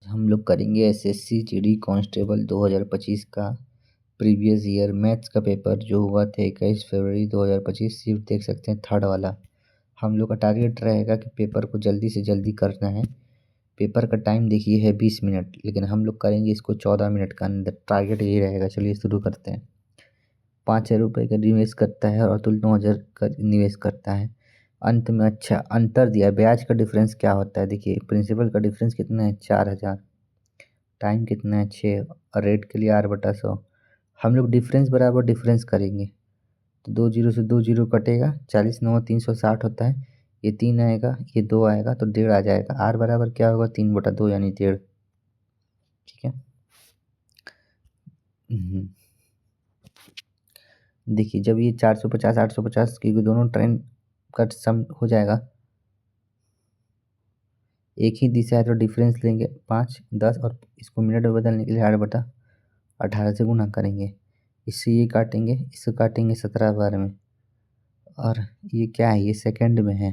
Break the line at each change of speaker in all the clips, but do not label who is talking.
हम लोग करेंगे एसएससी जीडी कांस्टेबल 2025 का प्रीवियस ईयर मैथ्स का पेपर जो हुआ था 21 फरवरी 2025। सीट देख सकते हैं थर्ड वाला। हम लोग का टारगेट रहेगा कि पेपर को जल्दी से जल्दी करना है। पेपर का टाइम देखिए है 20 मिनट, लेकिन हम लोग करेंगे इसको 14 मिनट का अंदर। टारगेट यही रहेगा। चलिए शुरू करते हैं। 5,000 रुपये का निवेश करता है और अतुल 9,000 का निवेश करता है। अंत में अच्छा अंतर दिया। ब्याज का डिफरेंस क्या होता है देखिए। प्रिंसिपल का डिफरेंस कितना है 4,000। टाइम कितना है 6 और रेट के लिए R/100। हम लोग डिफरेंस बराबर डिफरेंस करेंगे तो 2 जीरो से 2 जीरो कटेगा। 40 9 360 होता है। ये 3 आएगा, ये 2 आएगा तो 1.5 आ जाएगा। R बराबर क्या होगा 3/2 यानी 1.5। ठीक है। देखिए जब ये 450 850 की दोनों ट्रेन का सम हो जाएगा, एक ही दिशा है तो डिफरेंस लेंगे 5 10 और इसको मिनट में बदलने के लिए 8/18 से गुना करेंगे। इससे ये काटेंगे, इससे काटेंगे 17 बार में। और ये क्या है, ये सेकंड में है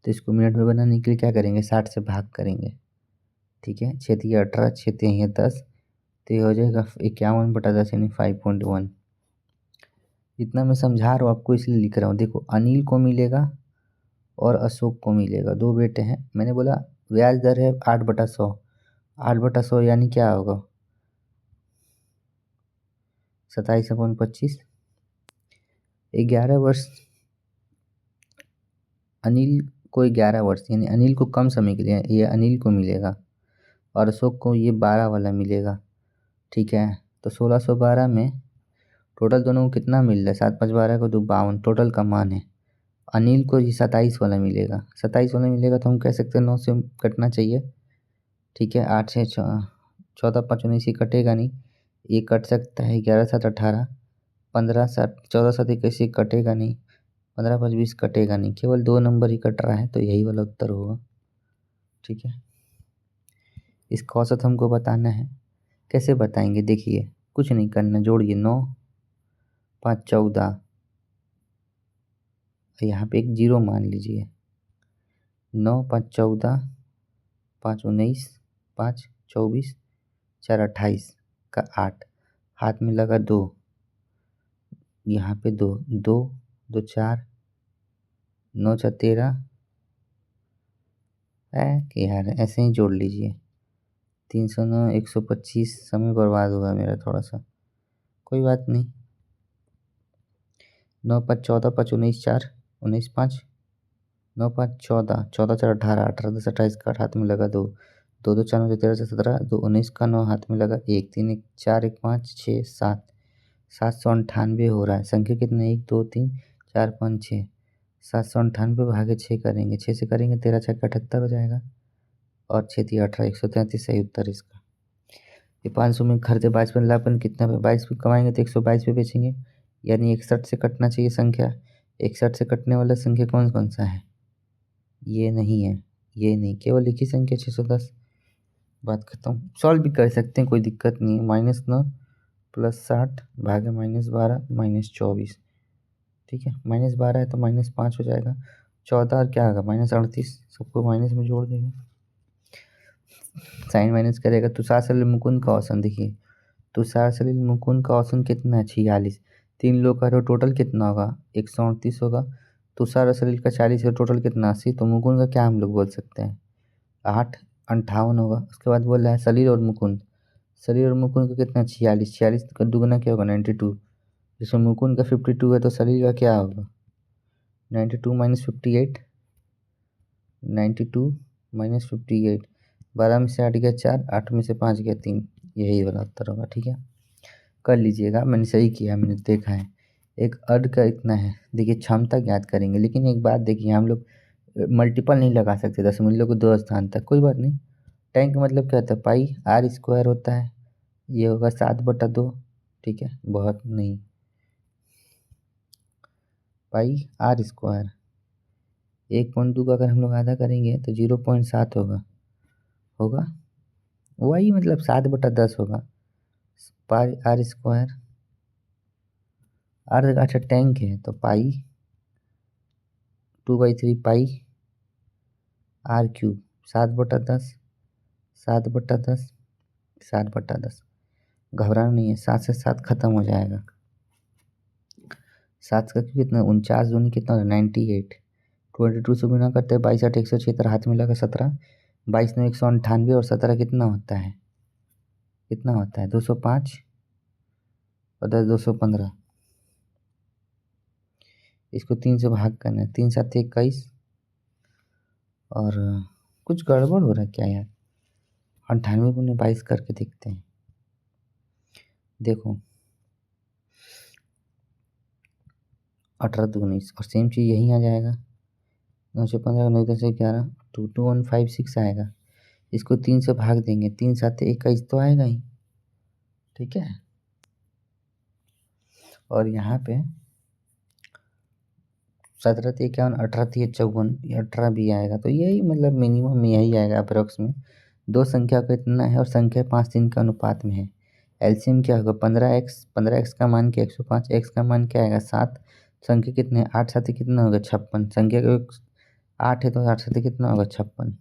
तो इसको मिनट में बनाने के लिए क्या करेंगे 60 से भाग करेंगे। ठीक है। 6 3 18 6 3 10 तो ये हो जाएगा 51/10 यानी 5.1। इतना मैं समझा रहा हूँ आपको इसलिए लिख रहा हूँ। देखो अनिल को मिलेगा और अशोक को मिलेगा, 2 बेटे हैं। मैंने बोला ब्याज दर है 8/100। 8/100 यानी क्या होगा 27/25। 11 वर्ष अनिल को 11 वर्ष यानी अनिल को कम समय के लिए ये अनिल को मिलेगा और अशोक को ये 12 वाला मिलेगा। ठीक है। तो 1612 में टोटल दोनों को कितना मिल रहा है 7 5 12 को 2 52 टोटल का मान है। अनिल को ये 27 वाला मिलेगा। 27 वाला मिलेगा तो हम कह सकते हैं 9 से कटना चाहिए। ठीक है। 8 से 14 5 19 कटेगा नहीं, ये कट सकता है। 11 7 18 15 7 14 7 21 कटेगा नहीं। 15 5 20 कटेगा नहीं, केवल 2 नंबर ही कट रहा है तो यही वाला उत्तर होगा। ठीक है। इसका औसत हमको बताना है। कैसे बताएंगे देखिए, कुछ नहीं करना, जोड़िए 9 5 14, यहाँ पे एक जीरो मान लीजिए। 9 5 14 5 19 5 24 4 28 का 8, हाथ में लगा 2, यहाँ पे 2 2 2 4 9 4 13 है कि यार ऐसे ही जोड़ लीजिए। 309 125 समय बर्बाद हुआ मेरा थोड़ा सा, कोई बात नहीं। 9 5 14 5 19 4 19 5 9 5 14 14 4 18 18 10 28 का हाथ में लगा 2 2 2 4 9 13 से 17 2 19 का 9 हाथ में लगा 1 3 1 4 1 5 6 7 798 हो रहा है। संख्या कितना 1 2 3 4 5 6 798 भागे 6 करेंगे। 6 से करेंगे 13 6 78 हो जाएगा और 6 3 18 133 सही उत्तर इसका। ये 500 में खर्चे 22 में लाभन कितना पे 22 पे कमाएंगे तो 122 पे बेचेंगे, यानी 61 से कटना चाहिए संख्या। 61 से कटने वाला संख्या कौन कौन सा है, ये नहीं है, ये नहीं, केवल एक ही संख्या 610। बात खत्म। सॉल्व भी कर सकते हैं, कोई दिक्कत नहीं है। -9 + 60 भागे -12 -24। ठीक है। -12 है तो -5 हो जाएगा। 14 और क्या होगा -38, सबको माइनस में जोड़ देंगे। साइन माइनस करेगा। तुषार सलिल मुकुंद का औसत देखिए। तुषार सलिल मुकुंद का औसत कितना है 46। 3 लोग का तो टोटल कितना होगा 138 होगा। तुषार और सलिल का 40 है, टोटल कितना 80। तो मुकुंद का क्या हम लोग बोल सकते हैं 8 58 होगा। उसके बाद बोल रहा है सलिल और मुकुंद। सलिल और मुकुंद का कितना 46। 46 का दुगना क्या होगा 92। जिसमें मुकुंद का 52 है तो सलिल का क्या होगा 92 - 58। 92 - 58। 12 में से 8 गया 4, 8 में से 5 गया 3, यही वाला उत्तर होगा। ठीक है। कर लीजिएगा, मैंने सही किया, मैंने देखा है। एक अर्ध का इतना है। देखिए क्षमता ज्ञात करेंगे, लेकिन एक बात देखिए हम लोग मल्टीपल नहीं लगा सकते दशमलव को 2 स्थान तक, कोई बात नहीं। टैंक का मतलब क्या होता है पाई R² होता है, ये होगा 7/2। ठीक है, बहुत नहीं, पाई R²। 1.2 का अगर हम लोग आधा करेंगे तो 0.7 होगा। वही मतलब 7/10 होगा। पाई R²। अर्ध अच्छा टैंक है तो पाई 2/3 पाई R³ 7/10 7/10, 7/10। घबराना नहीं है, 7 से 7 खत्म हो जाएगा। 7 का कितना, 49 दूनी कितना, 98। 22 से गुना करते हैं, 22 176 हाथ में लगा 17, 22 9 198 और 17 कितना होता है, 205 और 10 215। इसको 3 से भाग करना है, 3 7 21। और कुछ गड़बड़ हो रहा है क्या यार, 98 गुने 22 करके देखते हैं। देखो 18 2 19 और सेम चीज़ यहीं आ जाएगा, 9 से 15 9 10 11 22156 आएगा। इसको 3 से भाग देंगे, 3 7 21 तो आएगा ही, ठीक है। और यहाँ पे 17 51, 18 54, 18 भी आएगा, तो यही मतलब मिनिमम यही आएगा अप्रोक्स में। दो संख्या का इतना है और संख्या 5 3 का अनुपात में है। एलसीएम क्या होगा, 15x का मान क्या, 105, x का मान क्या आएगा 7, संख्या कितने 8 7 कितना होगा 56, संख्या का 8 है तो 8 7 कितना होगा 56।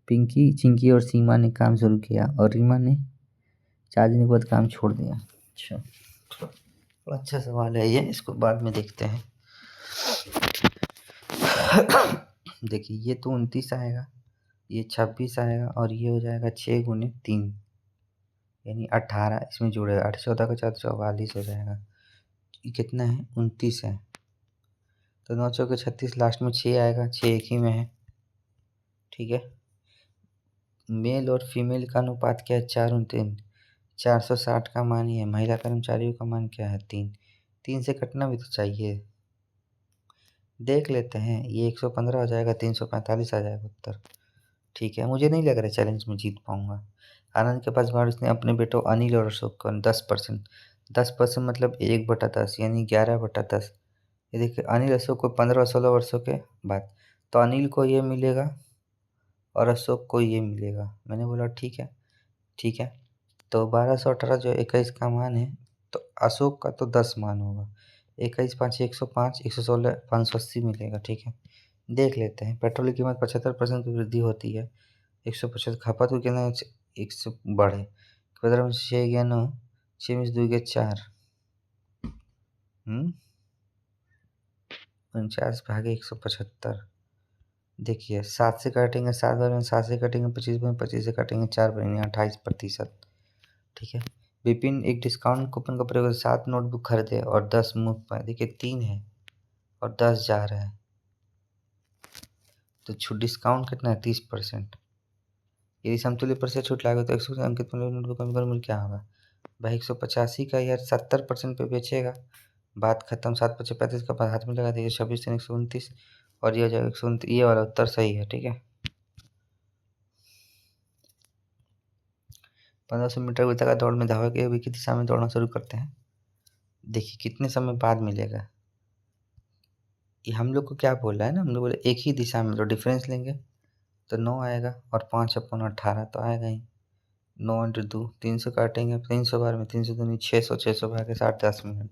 पिंकी चिंकी और सीमा ने काम शुरू किया और रीमा ने 4 दिन के बाद काम छोड़ दिया। अच्छा, अच्छा सवाल है ये, इसको बाद में देखते हैं। देखिए ये तो 29 आएगा, ये 26 आएगा और ये हो जाएगा 6 गुने 3 यानी 18, इसमें जुड़ेगा 8 14 का 4 44 हो जाएगा। ये कितना है 29 है, तो 9 चौके 36, लास्ट में 6 आएगा, 6 एक ही में है, ठीक है। मेल और फीमेल का अनुपात क्या है 4 3, 460 का मान ही है। महिला कर्मचारियों का मान क्या है 3, 3 से कटना भी तो चाहिए, देख लेते हैं। ये 115 हो जाएगा, 345 आ जाएगा उत्तर, ठीक है। मुझे नहीं लग रहा चैलेंज में जीत पाऊंगा। आनंद के पास बारिश ने अपने बेटों अनिल और अशोक को 10%, 10% मतलब 1/10 यानी 11/10। ये देखिए अनिल अशोक को 15-16 वर्षों के बाद, तो अनिल को ये मिलेगा और अशोक को ये मिलेगा। मैंने बोला ठीक है, ठीक है। तो 1218 जो 21 का मान है, तो अशोक का तो 10 मान होगा, 21 5 105, 116 580 मिलेगा, ठीक है। देख लेते हैं। पेट्रोल की कीमत 75% की वृद्धि होती है, 175 खपत को कितना 100 बढ़े, 15 में 6 गया 9, 6 में 2 गया 4, 49 भागे 175। देखिए 7 से काटेंगे 7 बार में, 7 से काटेंगे 25 बार में, 25 से काटेंगे 4 बार में, 28%, ठीक है। विपिन एक डिस्काउंट कूपन का प्रयोग 7 नोटबुक खरीदे और 10 मुफ्त पाए। देखिए 3 है और 10 जा रहा है, तो छूट डिस्काउंट कितना है 30%। यदि समतुल्य प्रतिशत छूट लागू तो 100 अंकित नोटबुक का मूल्य क्या होगा। भाई 185 का यार 70% पे बेचेगा, बात खत्म। 7 5 35 का हाथ में लगा देगा, 26 129 और ये हो जाएगा 129। ये वाला उत्तर सही है, ठीक है। 1500 मीटर विता का दौड़ में धावक एक की दिशा में दौड़ना शुरू करते हैं। देखिए कितने समय बाद मिलेगा, ये हम लोग को क्या बोल रहा है ना, हम लोग बोले एक ही दिशा में, तो डिफरेंस लेंगे तो 9 आएगा और 5 अपन 18 तो आएगा ही। 9 इंटू 2 300 काटेंगे, 300 बार में 300 दूनी 600, 600 भागे 60, 10 मिनट।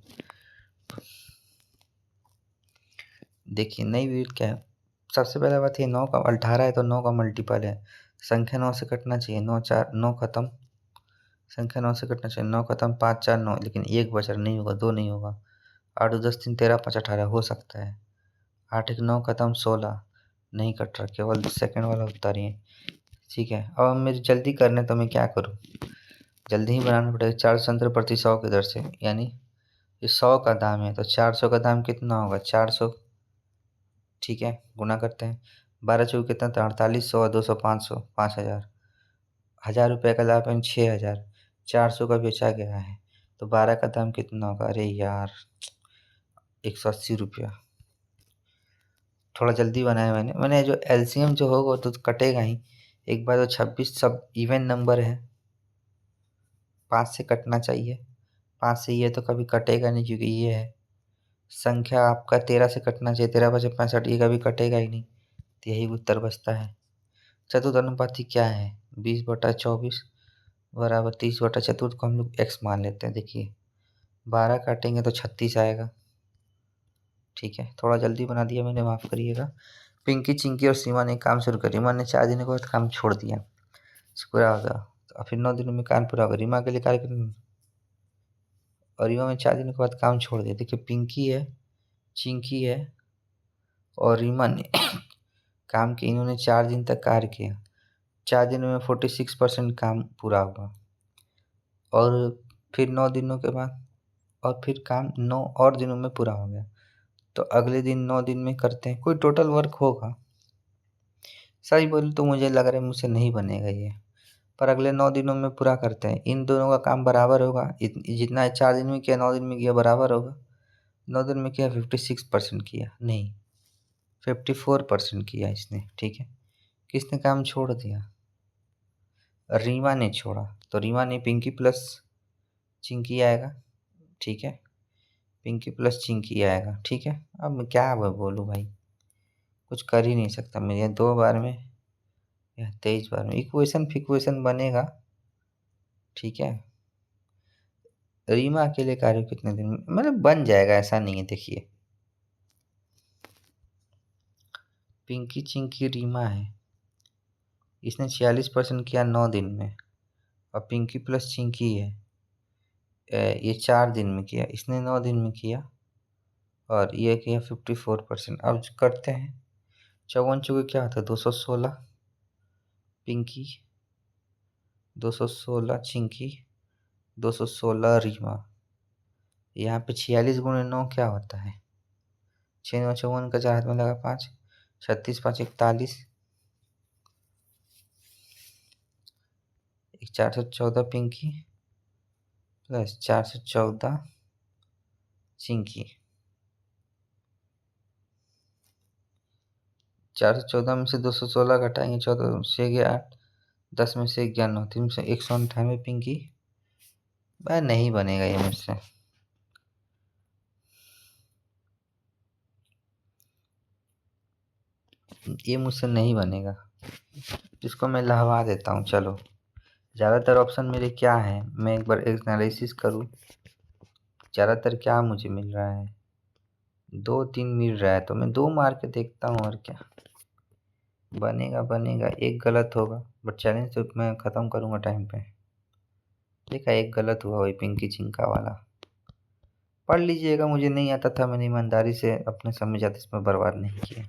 देखिए नई विधि क्या है, सबसे पहले बात ये 9 का 18 है तो 9 का मल्टीपल है, संख्या 9 से कटना चाहिए, 9 4 9 खत्म, संख्या 9 से कटना चाहिए, 9 खत्म 5 4 9, लेकिन एक बचा नहीं होगा, 2 नहीं होगा। 8 2 10 3 13 5 18 हो सकता है। 8 1 9 खत्म 16 नहीं कट रहा, केवल सेकंड वाला उत्तर ही है, ठीक है। अब मुझे जल्दी करना है तो मैं क्या करूँ, जल्दी ही बनाना पड़ेगा। 400 प्रति 100 की दर से, यानी ये 100 का दाम है तो 400 का दाम कितना होगा 400, ठीक है। गुना करते हैं, 12 चौक कितना था 4800, 200 500 5000, 1000 रुपये का लाभ है 6000, 400 का बेचा गया है तो 12 का दाम कितना होगा, अरे यार 180 रुपया। थोड़ा जल्दी बनाया मैंने जो एलसीएम जो होगा वो तो कटेगा ही। एक बार तो 26 सब इवन नंबर है, 5 से कटना चाहिए, 5 से ये तो कभी कटेगा नहीं क्योंकि ये है। संख्या आपका 13 से कटना चाहिए, 13 बचे 65, ये कभी कटेगा ही नहीं, तो यही उत्तर बचता है। चतुर्थ अनुपाती क्या है, 20/24 बराबर 30/चतुर्थ को हम लोग x मान लेते हैं। देखिए 12 काटेंगे तो 36 आएगा, ठीक है। थोड़ा जल्दी बना दिया मैंने, माफ़ करिएगा। पिंकी चिंकी और सीमा ने काम शुरू कर, रीमा ने 4 दिनों के बाद काम छोड़ दिया। पूरा होगा तो फिर 9 दिनों में काम पूरा होगा। रीमा के लिए कार्य करें और रीमा में 4 दिनों के बाद काम छोड़ दिया। देखिए पिंकी है, चिंकी है और रीमा ने काम किया। इन्होंने 4 दिन तक कार्य किया। 4 दिनों में 46% काम पूरा हुआ और फिर 9 दिनों के बाद और फिर काम 9 और दिनों में पूरा हो गया। तो अगले दिन 9 दिन में करते हैं, कोई टोटल वर्क होगा। सही बोलूँ तो मुझे लग रहा है मुझसे नहीं बनेगा ये, पर अगले 9 दिनों में पूरा करते हैं। इन दोनों का काम बराबर होगा, जितना 4 दिन में किया 9 दिन में किया बराबर होगा। 9 दिन में किया 56% किया, नहीं 54% किया इसने, ठीक है। किसने काम छोड़ दिया? रीमा ने छोड़ा, तो रीमा ने पिंकी प्लस चिंकी आएगा, ठीक है। पिंकी प्लस चिंकी आएगा, ठीक है। अब मैं क्या बोलूँ भाई, कुछ कर ही नहीं सकता मैं। ये 2 बार में या 23 बार में इक्वेशन फिक्वेशन बनेगा, ठीक है। रीमा अकेले कार्य कितने दिन में मतलब बन जाएगा, ऐसा नहीं है। देखिए पिंकी चिंकी रीमा है, इसने 46% किया 9 दिन में और पिंकी प्लस चिंकी है ये 4 दिन में किया, इसने 9 दिन में किया और ये किया 54%। अब करते हैं 54 चौके क्या होता है 216, पिंकी 216 चिंकी 216 रीमा। यहाँ पे 46 गुणे 9 क्या होता है 6 9 54 का 4 हाथ में लगा 5, 36 5 41, 414 पिंकी प्लस 414 चिंकी। 414 में से 216 घटाएंगे 14 से गया 8, 10 में से 11 9 3 से 198 पिंकी। भाई नहीं बनेगा ये मुझसे, ये मुझसे नहीं बनेगा। इसको मैं लहवा देता हूँ। चलो ज़्यादातर ऑप्शन मेरे क्या है, मैं एक बार एनालिसिस करूँ। ज़्यादातर क्या मुझे मिल रहा है 2 3 मिल रहा है, तो मैं 2 मार के देखता हूँ और क्या बनेगा। बनेगा एक गलत होगा, बट चैलेंज तो मैं ख़त्म करूँगा टाइम पे। देखा एक गलत हुआ वही पिंकी चिंका वाला, पढ़ लीजिएगा। मुझे नहीं आता था, मैंने ईमानदारी से अपने समय ज़्यादा इसमें बर्बाद नहीं किया।